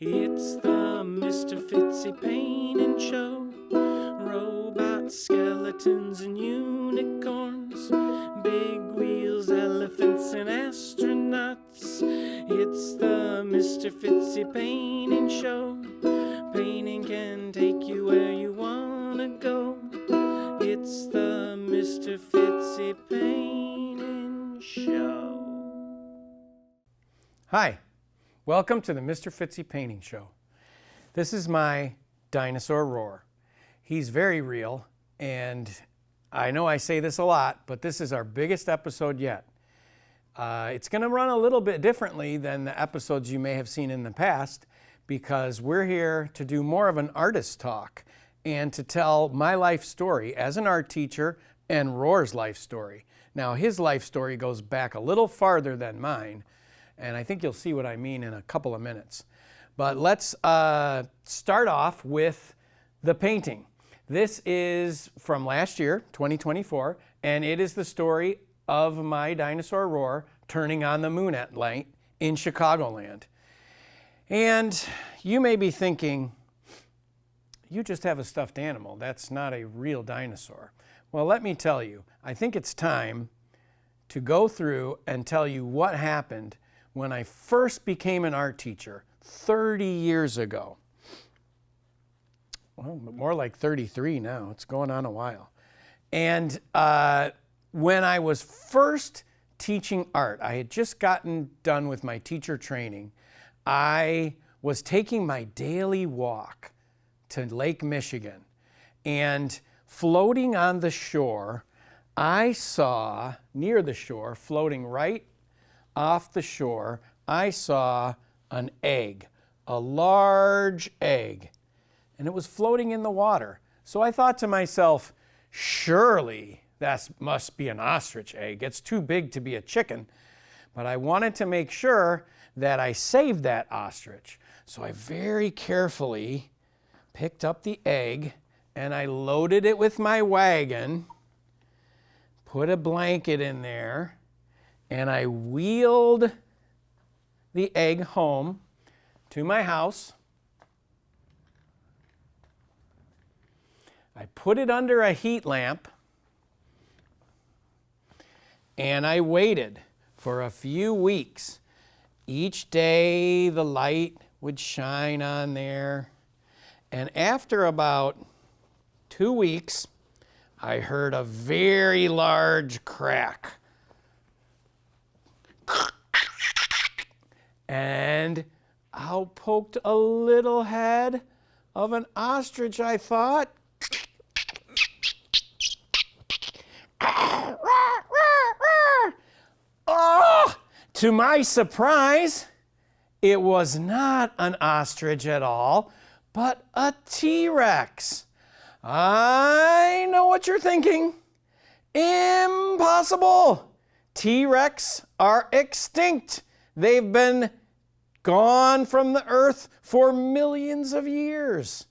It's the Mr. Fitzy Painting Show. Robots, skeletons, and unicorns. Big wheels, elephants, and astronauts. It's the Mr. Fitzy Painting Show. Painting can take you where you wanna go. It's the Mr. Fitzy Painting Show. Hi, welcome to the Mr. Fitzy Painting Show. This is my Dinosaur Roar. He's very real, and I know I say this a lot, but this is our biggest episode yet. It's going to run a little bit differently than the episodes you may have seen in the past, because we're here to do more of an artist talk and to tell my life story as an art teacher and Roar's life story. Now, his life story goes back a little farther than mine, and I think you'll see what I mean in a couple of minutes. But let's start off with the painting. This is from last year, 2024, and it is the story of my Dinosaur Roar turning on the moon at night in Chicagoland. And you may be thinking, you just have a stuffed animal. That's not a real dinosaur. Well, let me tell you, I think it's time to go through and tell you what happened when I first became an art teacher 30 years ago. Well, more like 33 now. It's going on a while. And when I was first teaching art, I had just gotten done with my teacher training. I was taking my daily walk to Lake Michigan, and floating on the shore, I saw, near the shore, floating right off the shore, I saw an egg, a large egg, and it was floating in the water. So I thought to myself, surely that must be an ostrich egg. It's too big to be a chicken. But I wanted to make sure that I saved that ostrich. So I very carefully picked up the egg and I loaded it with my wagon, put a blanket in there, and I wheeled the egg home to my house. I put it under a heat lamp, and I waited for a few weeks. Each day the light would shine on there, and after about 2 weeks, I heard a very large crack. And out poked a little head of an ostrich, I thought. Oh! To my surprise, it was not an ostrich at all, but a T-Rex. I know what you're thinking. Impossible! T-Rex are extinct. They've been gone from the earth for millions of years.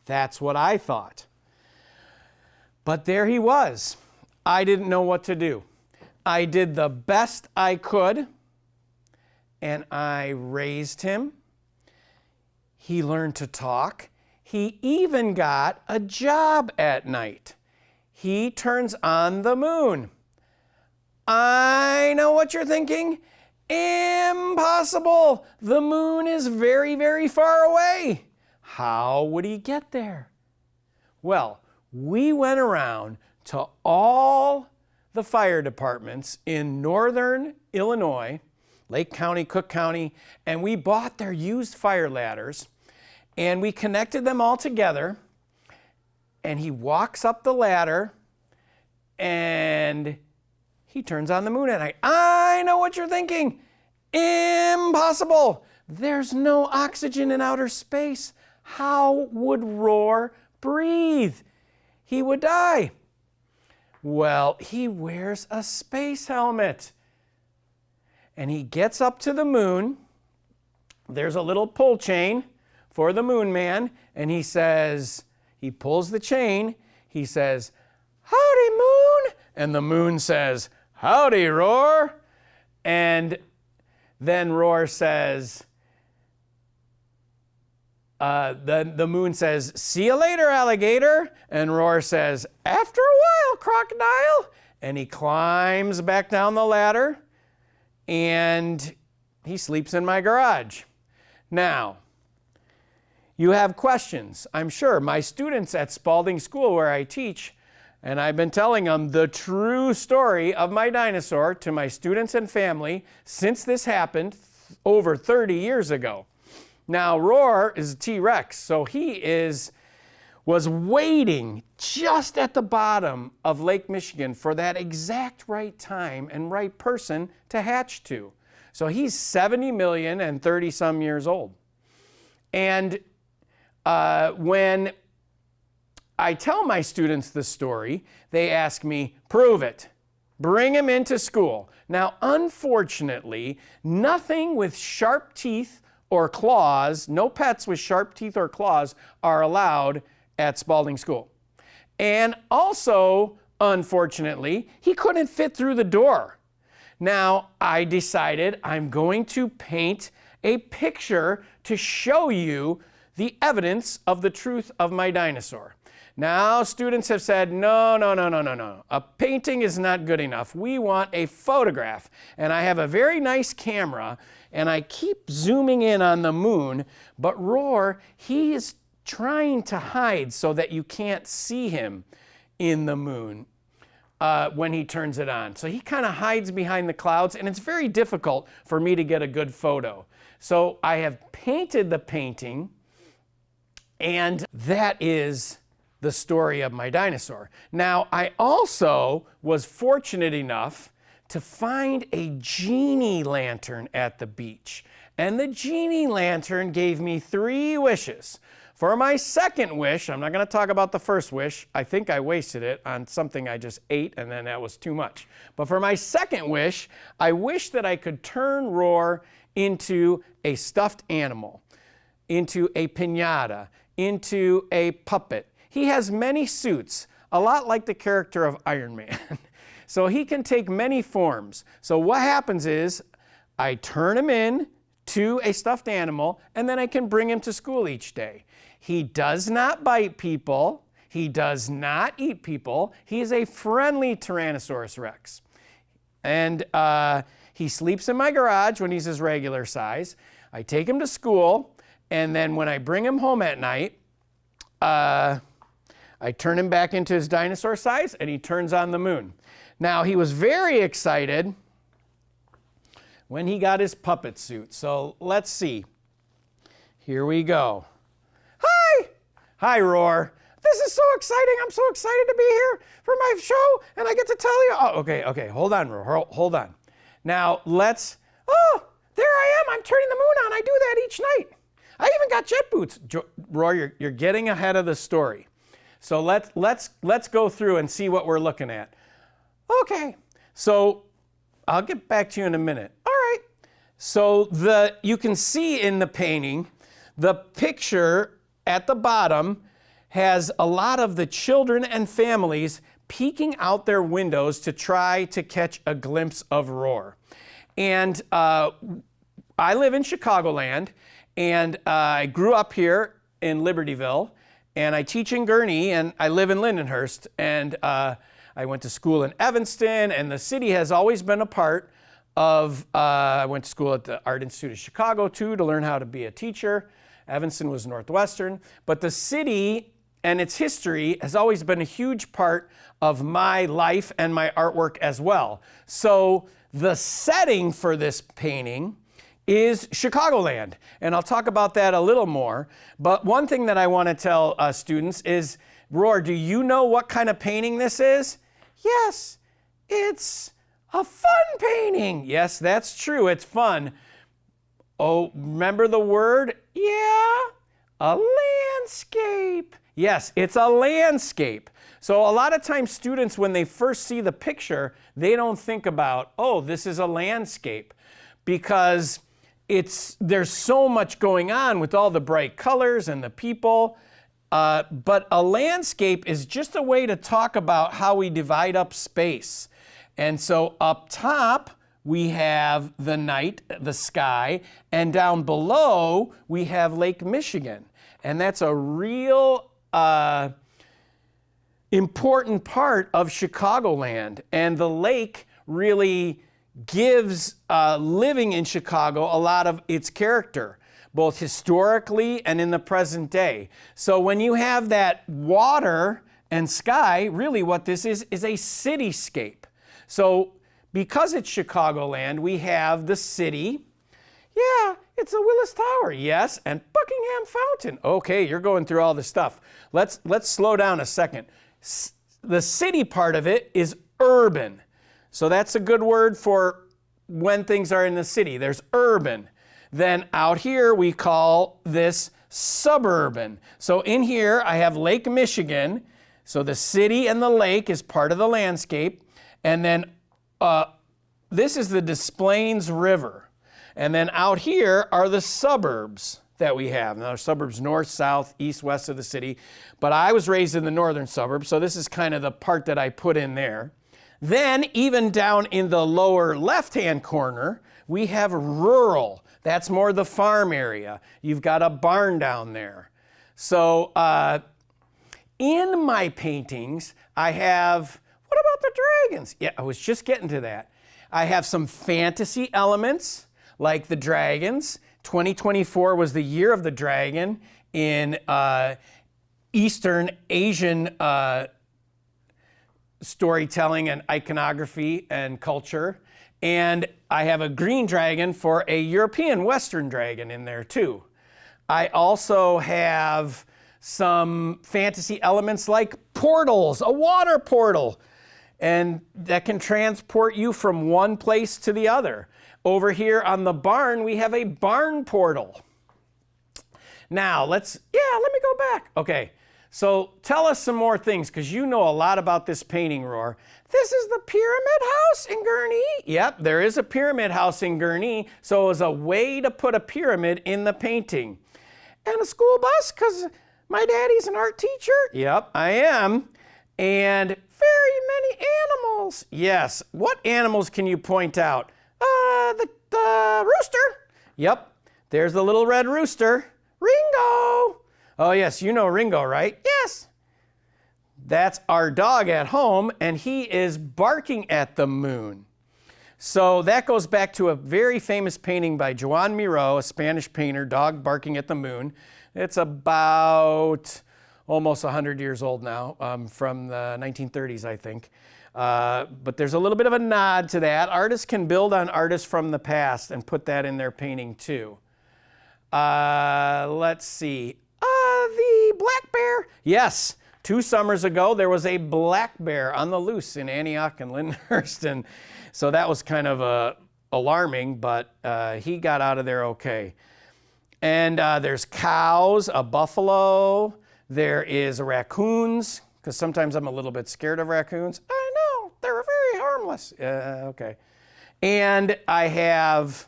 That's what I thought. But there he was. I didn't know what to do. I did the best I could, and I raised him. He learned to talk. He even got a job at night. He turns on the moon. I know what you're thinking. Impossible! The moon is very, very far away. How would he get there? Well, we went around to all the fire departments in northern Illinois, Lake County, Cook County, and we bought their used fire ladders, and we connected them all together, and he walks up the ladder, and he turns on the moon at night. I know what you're thinking. Impossible. There's no oxygen in outer space. How would Roar breathe? He would die. Well, he wears a space helmet. And he gets up to the moon. There's a little pull chain for the moon man. And he says, he pulls the chain. He says, "Howdy, moon." And the moon says, "Howdy, Roar." And then Roar says, the moon says, "See you later, alligator." And Roar says, "After a while, crocodile." And he climbs back down the ladder and he sleeps in my garage. Now, you have questions, I'm sure. My students at Spalding School where I teach, and I've been telling them the true story of my dinosaur to my students and family since this happened over 30 years ago. Now, Roar is a T-Rex, so he was waiting just at the bottom of Lake Michigan for that exact right time and right person to hatch to. So he's 70 million and 30 some years old. And when I tell my students the story, they ask me, "Prove it. Bring him into school." Now, unfortunately, nothing with sharp teeth or claws, no pets with sharp teeth or claws are allowed at Spalding School. And also, unfortunately, he couldn't fit through the door. Now, I decided I'm going to paint a picture to show you the evidence of the truth of my dinosaur. Now, students have said, no. A painting is not good enough. We want a photograph. And I have a very nice camera, and I keep zooming in on the moon, but Roar, he is trying to hide so that you can't see him in the moon when he turns it on. So he kind of hides behind the clouds, and it's very difficult for me to get a good photo. So I have painted the painting, and that is the story of my dinosaur. Now, I also was fortunate enough to find a genie lantern at the beach. And the genie lantern gave me 3 wishes. For my second wish, I'm not going to talk about the first wish. I think I wasted it on something I just ate, and then that was too much. But for my second wish, I wish that I could turn Roar into a stuffed animal, into a piñata, into a puppet. He has many suits, a lot like the character of Iron Man. So he can take many forms. So what happens is I turn him in to a stuffed animal, and then I can bring him to school each day. He does not bite people. He does not eat people. He is a friendly Tyrannosaurus Rex. And he sleeps in my garage when he's his regular size. I take him to school, and then when I bring him home at night, I turn him back into his dinosaur size, and he turns on the moon. Now, he was very excited when he got his puppet suit. So let's see. Here we go. Hi! Hi, Roar. This is so exciting. I'm so excited to be here for my show, and I get to tell you. Oh, okay. Hold on, Roar. Hold on. Now, oh, there I am. I'm turning the moon on. I do that each night. I even got jet boots. Roar, you're getting ahead of the story. So let's go through and see what we're looking at. Okay, so I'll get back to you in a minute. All right. So you can see in the painting, the picture at the bottom has a lot of the children and families peeking out their windows to try to catch a glimpse of Roar. And I live in Chicagoland, and I grew up here in Libertyville, and I teach in Gurnee, and I live in Lindenhurst, and I went to school in Evanston, and the city has always been a part of, I went to school at the Art Institute of Chicago too to learn how to be a teacher. Evanston was Northwestern, but the city and its history has always been a huge part of my life and my artwork as well. So the setting for this painting is Chicagoland, and I'll talk about that a little more. But one thing that I want to tell students is, Roar, do you know what kind of painting this is? Yes, it's a fun painting. Yes, that's true, it's fun. Oh, remember the word? Yeah, a landscape. Yes, it's a landscape. So a lot of times students, when they first see the picture, they don't think about, oh, this is a landscape, because there's so much going on with all the bright colors and the people. But a landscape is just a way to talk about how we divide up space. And so up top, we have the night, the sky, and down below, we have Lake Michigan. And that's a real important part of Chicagoland. And the lake really gives living in Chicago a lot of its character, both historically and in the present day. So when you have that water and sky, really what this is a cityscape. So because it's Chicagoland, we have the city. Yeah, it's the Willis Tower, yes, and Buckingham Fountain. Okay, you're going through all this stuff. Let's slow down a second. The city part of it is urban. So that's a good word for when things are in the city. There's urban. Then out here we call this suburban. So in here I have Lake Michigan. So the city and the lake is part of the landscape. And then this is the Des Plaines River. And then out here are the suburbs that we have. Now, suburbs north, south, east, west of the city. But I was raised in the northern suburbs, so this is kind of the part that I put in there. Then, even down in the lower left-hand corner, we have rural. That's more the farm area. You've got a barn down there. So, in my paintings, I have, what about the dragons? Yeah, I was just getting to that. I have some fantasy elements, like the dragons. 2024 was the year of the dragon in Eastern Asian storytelling and iconography and culture. And I have a green dragon for a European Western dragon in there too. I also have some fantasy elements like portals, a water portal, and that can transport you from one place to the other. Over here on the barn, we have a barn portal. Now, let me go back. Okay, so tell us some more things, because you know a lot about this painting, Roar. This is the Pyramid House in Gurnee. Yep, there is a Pyramid House in Gurnee, so it was a way to put a pyramid in the painting. And a school bus, because my daddy's an art teacher. Yep, I am. And very many animals. Yes, what animals can you point out? The rooster. Yep, there's the little red rooster. Ringo. Oh yes, you know Ringo, right? Yes. That's our dog at home, and he is barking at the moon. So that goes back to a very famous painting by Joan Miró, a Spanish painter, Dog Barking at the Moon. It's about almost 100 years old now, from the 1930s, I think. But there's a little bit of a nod to that. Artists can build on artists from the past and put that in their painting too. Let's see. The black bear. Yes, 2 summers ago there was a black bear on the loose in Antioch and Lyndhurst, and so that was kind of alarming, but he got out of there okay. And there's cows, a buffalo. There is raccoons, because sometimes I'm a little bit scared of raccoons. I know, they're very harmless. Okay. And I have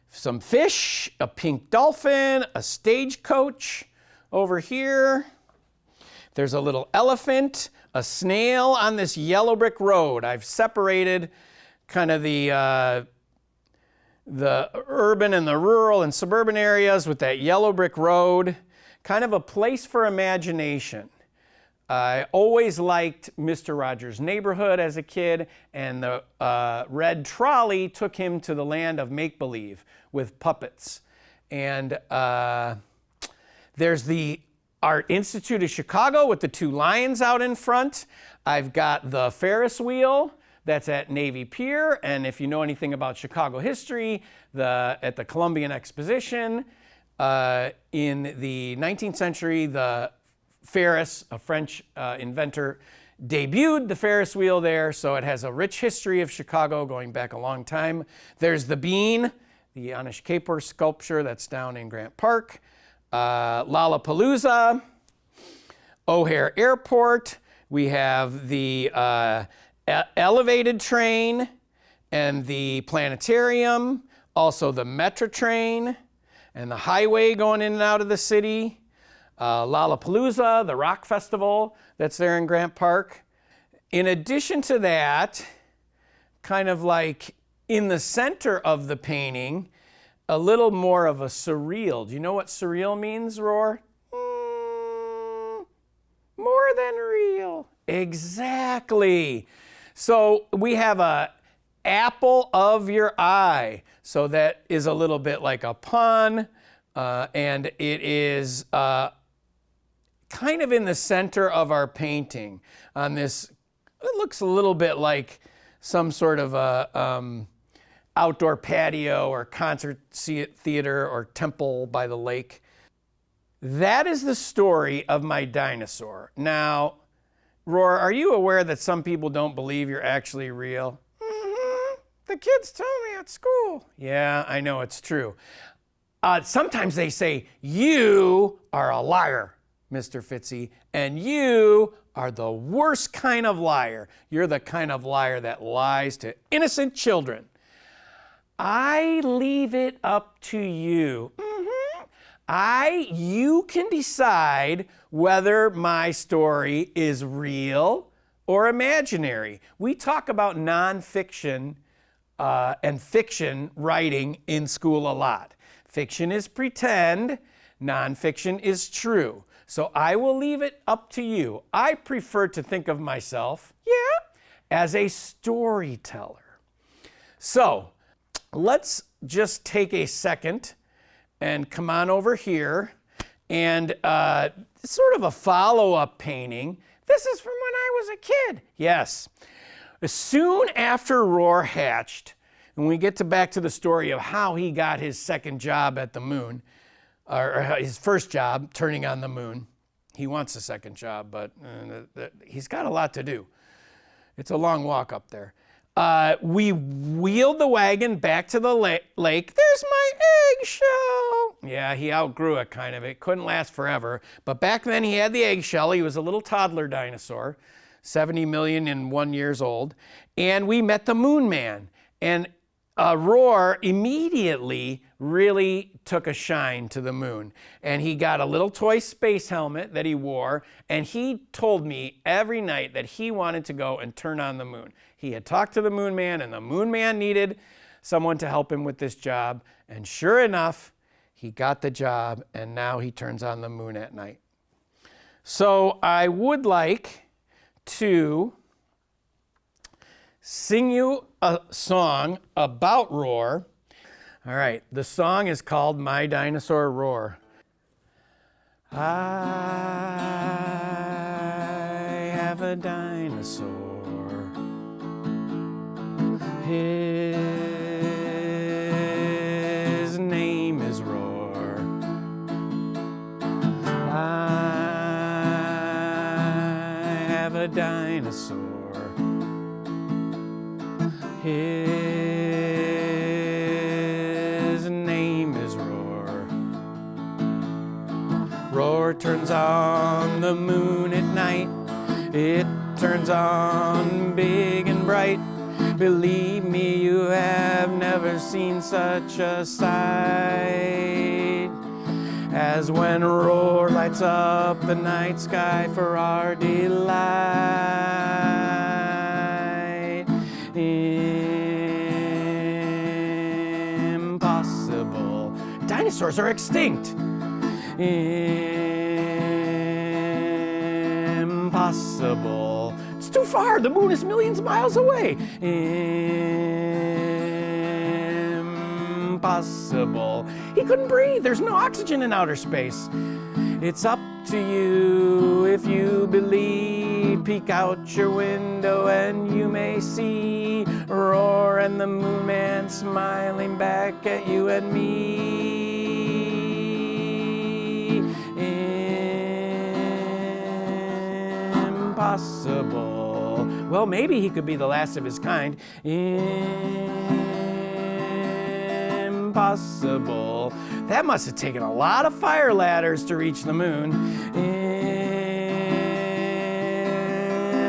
some fish, a pink dolphin, a stagecoach over here. There's a little elephant, a snail on this yellow brick road. I've separated kind of the urban and the rural and suburban areas with that yellow brick road, kind of a place for imagination. I always liked Mr. Rogers' Neighborhood as a kid, and the red trolley took him to the land of make-believe with puppets. And there's the Art Institute of Chicago with the 2 lions out in front. I've got the Ferris wheel that's at Navy Pier, and if you know anything about Chicago history, at the Columbian Exposition, in the 19th century, the Ferris, a French inventor, debuted the Ferris wheel there, so it has a rich history of Chicago going back a long time. There's the Bean, the Anish Kapoor sculpture that's down in Grant Park. Lollapalooza, O'Hare Airport. We have the elevated train and the planetarium, also the metro train and the highway going in and out of the city. Lollapalooza, the rock festival that's there in Grant Park. In addition to that, kind of like in the center of the painting, a little more of a surreal. Do you know what surreal means, Roar? More than real. Exactly. So we have a apple of your eye. So that is a little bit like a pun, and it is kind of in the center of our painting on this. It looks a little bit like some sort of a outdoor patio or concert theater or temple by the lake. That is the story of my dinosaur. Now, Roar, are you aware that some people don't believe you're actually real? The kids tell me at school. Yeah, I know, it's true. Sometimes they say, you are a liar, Mr. Fitzy, and you are the worst kind of liar. You're the kind of liar that lies to innocent children. I leave it up to you. You can decide whether my story is real or imaginary. We talk about nonfiction and fiction writing in school a lot. Fiction is pretend, nonfiction is true. So I will leave it up to you. I prefer to think of myself, as a storyteller. So let's just take a second and come on over here, and sort of a follow-up painting. This is from when I was a kid. Yes. Soon after Roar hatched, and we get back to the story of how he got his second job at the moon, or his first job turning on the moon. He wants a second job, but he's got a lot to do. It's a long walk up there. We wheeled the wagon back to the lake. There's my eggshell. Yeah, he outgrew it kind of. It couldn't last forever. But back then he had the eggshell. He was a little toddler dinosaur, 70 million and 1 years old. And we met the Moon Man. And Roar immediately really took a shine to the moon. And he got a little toy space helmet that he wore. And he told me every night that he wanted to go and turn on the moon. He had talked to the Moon Man, and the Moon Man needed someone to help him with this job. And sure enough, he got the job, and now he turns on the moon at night. So I would like to sing you a song about Roar. All right, the song is called My Dinosaur Roar. I have a dinosaur. His name is Roar. I have a dinosaur. His name is Roar. Roar turns on the moon at night. It turns on big and bright. Believe me, you have never seen such a sight as when Roar lights up the night sky for our delight. Impossible. Dinosaurs are extinct. Impossible. It's too far. The moon is millions of miles away. Impossible. He couldn't breathe. There's no oxygen in outer space. It's up to you if you believe. Peek out your window and you may see Roar and the Moon Man smiling back at you and me. Impossible. Well, maybe he could be the last of his kind. Impossible. That must have taken a lot of fire ladders to reach the moon.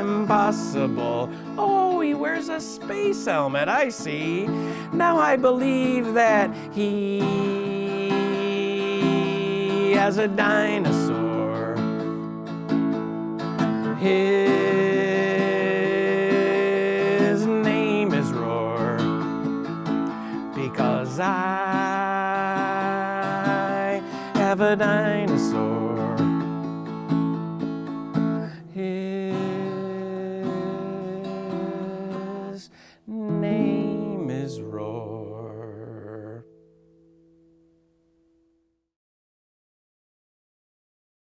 Impossible. Oh, he wears a space helmet, I see. Now I believe that he has a dinosaur. His name is Roar, because I of a dinosaur.